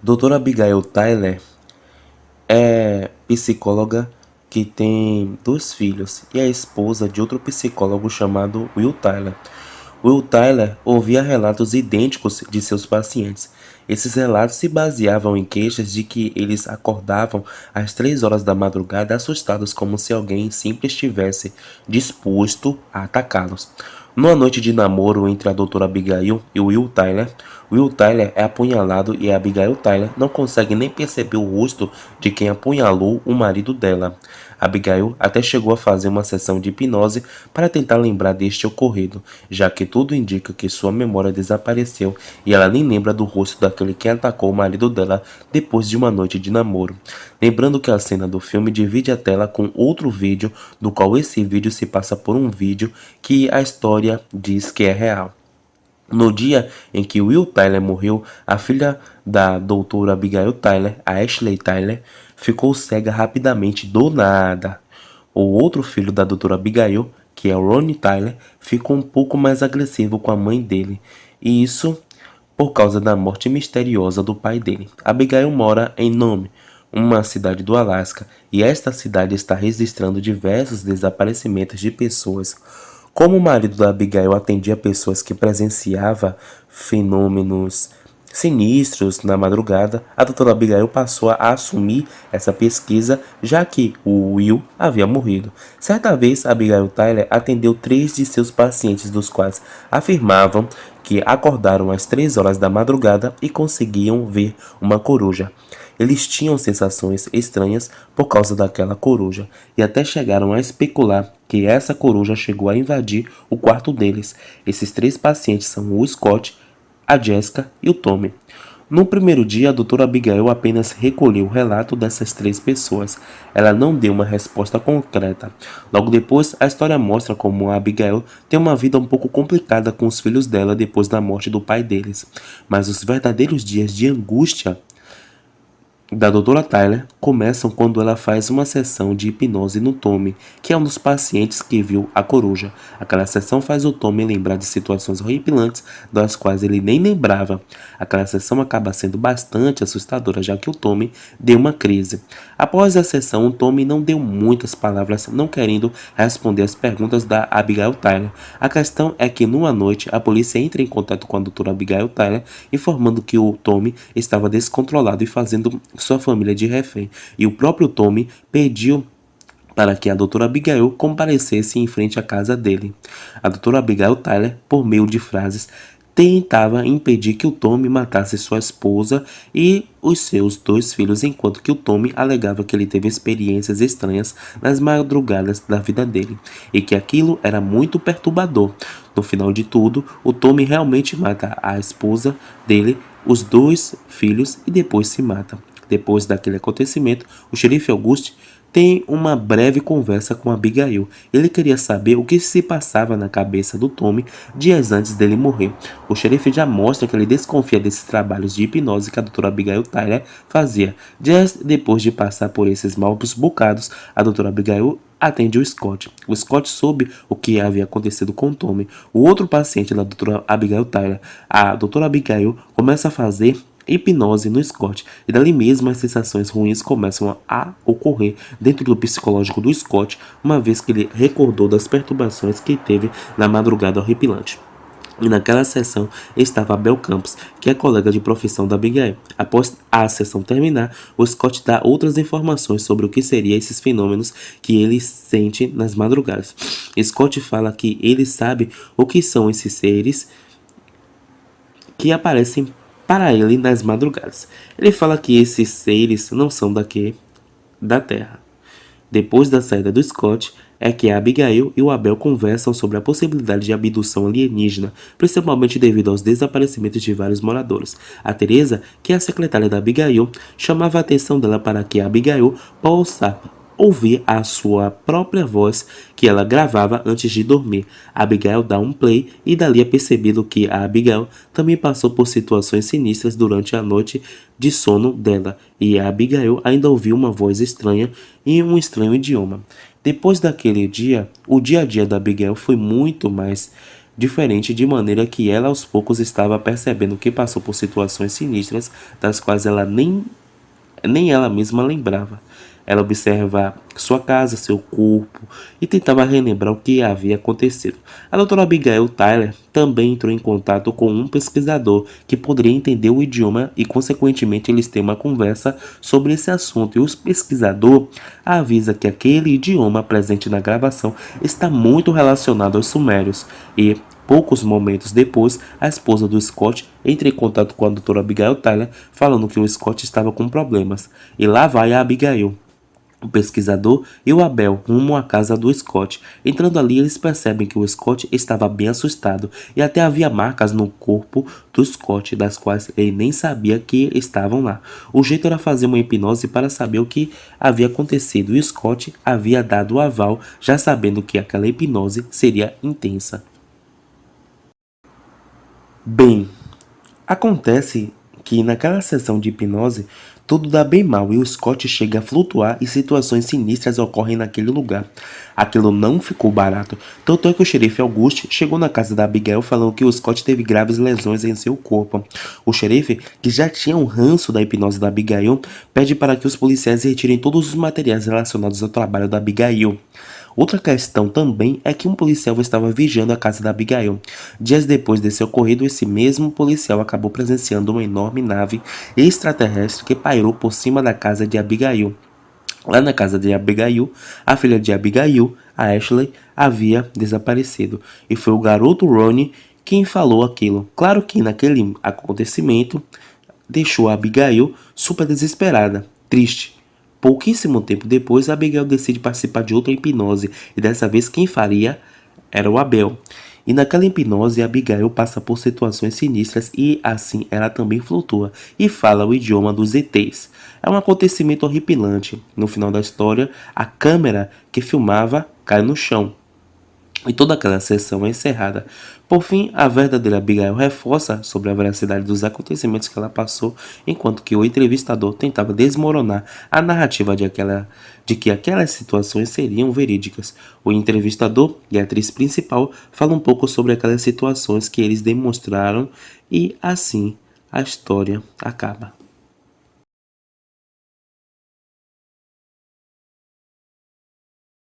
Doutora Abigail Tyler é psicóloga que tem dois filhos e é esposa de outro psicólogo chamado Will Tyler. Will Tyler ouvia relatos idênticos de seus pacientes. Esses relatos se baseavam em queixas de que eles acordavam às 3 horas da madrugada assustados como se alguém sempre estivesse disposto a atacá-los. Numa noite de namoro entre a doutora Abigail e Will Tyler é apunhalado e a Abigail Tyler não consegue nem perceber o rosto de quem apunhalou o marido dela. Abigail até chegou a fazer uma sessão de hipnose para tentar lembrar deste ocorrido, já que tudo indica que sua memória desapareceu e ela nem lembra do rosto daquele que atacou o marido dela depois de uma noite de namoro. Lembrando que a cena do filme divide a tela com outro vídeo, do qual esse vídeo se passa por um vídeo que a história diz que é real. No dia em que Will Tyler morreu, a filha da doutora Abigail Tyler, a Ashley Tyler, ficou cega rapidamente do nada. O outro filho da doutora Abigail, que é o Ronnie Tyler, ficou um pouco mais agressivo com a mãe dele. E isso por causa da morte misteriosa do pai dele. Abigail mora em Nome, uma cidade do Alasca, e esta cidade está registrando diversos desaparecimentos de pessoas. Como o marido da Abigail atendia pessoas que presenciavam fenômenos sinistros na madrugada, a doutora Abigail passou a assumir essa pesquisa, já que o Will havia morrido. Certa vez, Abigail Tyler atendeu 3 de seus pacientes, dos quais afirmavam que acordaram às 3 horas da madrugada e conseguiam ver uma coruja. Eles tinham sensações estranhas por causa daquela coruja e até chegaram a especular que essa coruja chegou a invadir o quarto deles. Esses 3 pacientes são o Scott, a Jessica e o Tommy. No primeiro dia, a doutora Abigail apenas recolheu o relato dessas 3 pessoas. Ela não deu uma resposta concreta. Logo depois, a história mostra como a Abigail tem uma vida um pouco complicada com os filhos dela depois da morte do pai deles. Mas os verdadeiros dias de angústia da doutora Tyler começam quando ela faz uma sessão de hipnose no Tommy, que é um dos pacientes que viu a coruja. Aquela sessão faz o Tommy lembrar de situações horripilantes das quais ele nem lembrava. Aquela sessão acaba sendo bastante assustadora, já que o Tommy deu uma crise. Após a sessão, o Tommy não deu muitas palavras, não querendo responder as perguntas da Abigail Tyler. A questão é que numa noite a polícia entra em contato com a doutora Abigail Tyler, informando que o Tommy estava descontrolado e fazendo sua família de refém, e o próprio Tommy pediu para que a doutora Abigail comparecesse em frente à casa dele. A doutora Abigail Tyler, por meio de frases, tentava impedir que o Tommy matasse sua esposa e os seus 2 filhos, enquanto que o Tommy alegava que ele teve experiências estranhas nas madrugadas da vida dele e que aquilo era muito perturbador. No final de tudo, o Tommy realmente mata a esposa dele, os 2 filhos e depois se mata. Depois daquele acontecimento, o xerife Auguste tem uma breve conversa com Abigail. Ele queria saber o que se passava na cabeça do Tommy dias antes dele morrer. O xerife já mostra que ele desconfia desses trabalhos de hipnose que a doutora Abigail Tyler fazia. Dias depois de passar por esses maus bocados, a doutora Abigail atende o Scott. O Scott soube o que havia acontecido com o Tommy. O outro paciente da doutora Abigail Tyler, a doutora Abigail, começa a fazer hipnose no Scott, e dali mesmo as sensações ruins começam a ocorrer dentro do psicológico do Scott, uma vez que ele recordou das perturbações que teve na madrugada horripilante. E naquela sessão estava Bel Campos, que é colega de profissão da Abigail. Após a sessão terminar, o Scott dá outras informações sobre o que seriam esses fenômenos que ele sente nas madrugadas. Scott fala que ele sabe o que são esses seres que aparecem para ele nas madrugadas. Ele fala que esses seres não são daqui da Terra. Depois da saída do Scott, é que a Abigail e o Abel conversam sobre a possibilidade de abdução alienígena, principalmente devido aos desaparecimentos de vários moradores. A Teresa, que é a secretária da Abigail, chamava a atenção dela para que a Abigail possa ouvir a sua própria voz que ela gravava antes de dormir. A Abigail dá um play e dali é percebido que a Abigail também passou por situações sinistras durante a noite de sono dela, e a Abigail ainda ouviu uma voz estranha em um estranho idioma. Depois daquele dia, o dia a dia da Abigail foi muito mais diferente, de maneira que ela aos poucos estava percebendo que passou por situações sinistras das quais ela nem ela mesma lembrava. Ela observa sua casa, seu corpo e tentava relembrar o que havia acontecido. A doutora Abigail Tyler também entrou em contato com um pesquisador que poderia entender o idioma e, consequentemente, eles têm uma conversa sobre esse assunto. E o pesquisador avisa que aquele idioma presente na gravação está muito relacionado aos sumérios e, poucos momentos depois, a esposa do Scott entra em contato com a doutora Abigail Tyler, falando que o Scott estava com problemas. E lá vai a Abigail, o pesquisador e o Abel rumam à casa do Scott. Entrando ali, eles percebem que o Scott estava bem assustado e até havia marcas no corpo do Scott, das quais ele nem sabia que estavam lá. O jeito era fazer uma hipnose para saber o que havia acontecido e o Scott havia dado o aval, já sabendo que aquela hipnose seria intensa. Bem, acontece que naquela sessão de hipnose tudo dá bem mal e o Scott chega a flutuar e situações sinistras ocorrem naquele lugar. Aquilo não ficou barato, tanto é que o xerife Auguste chegou na casa da Abigail falando que o Scott teve graves lesões em seu corpo. O xerife, que já tinha um ranço da hipnose da Abigail, pede para que os policiais retirem todos os materiais relacionados ao trabalho da Abigail. Outra questão também é que um policial estava vigiando a casa da Abigail. Dias depois desse ocorrido, esse mesmo policial acabou presenciando uma enorme nave extraterrestre que pairou por cima da casa de Abigail. Lá na casa de Abigail, a filha de Abigail, a Ashley, havia desaparecido. E foi o garoto Ronnie quem falou aquilo. Claro que naquele acontecimento deixou a Abigail super desesperada, triste. Pouquíssimo tempo depois, Abigail decide participar de outra hipnose e dessa vez quem faria era o Abel. E naquela hipnose, Abigail passa por situações sinistras e assim ela também flutua e fala o idioma dos ETs. É um acontecimento horripilante. No final da história, a câmera que filmava cai no chão. E toda aquela sessão é encerrada. Por fim, a verdadeira Abigail reforça sobre a veracidade dos acontecimentos que ela passou, enquanto que o entrevistador tentava desmoronar a narrativa de que aquelas situações seriam verídicas. O entrevistador e a atriz principal falam um pouco sobre aquelas situações que eles demonstraram e assim a história acaba.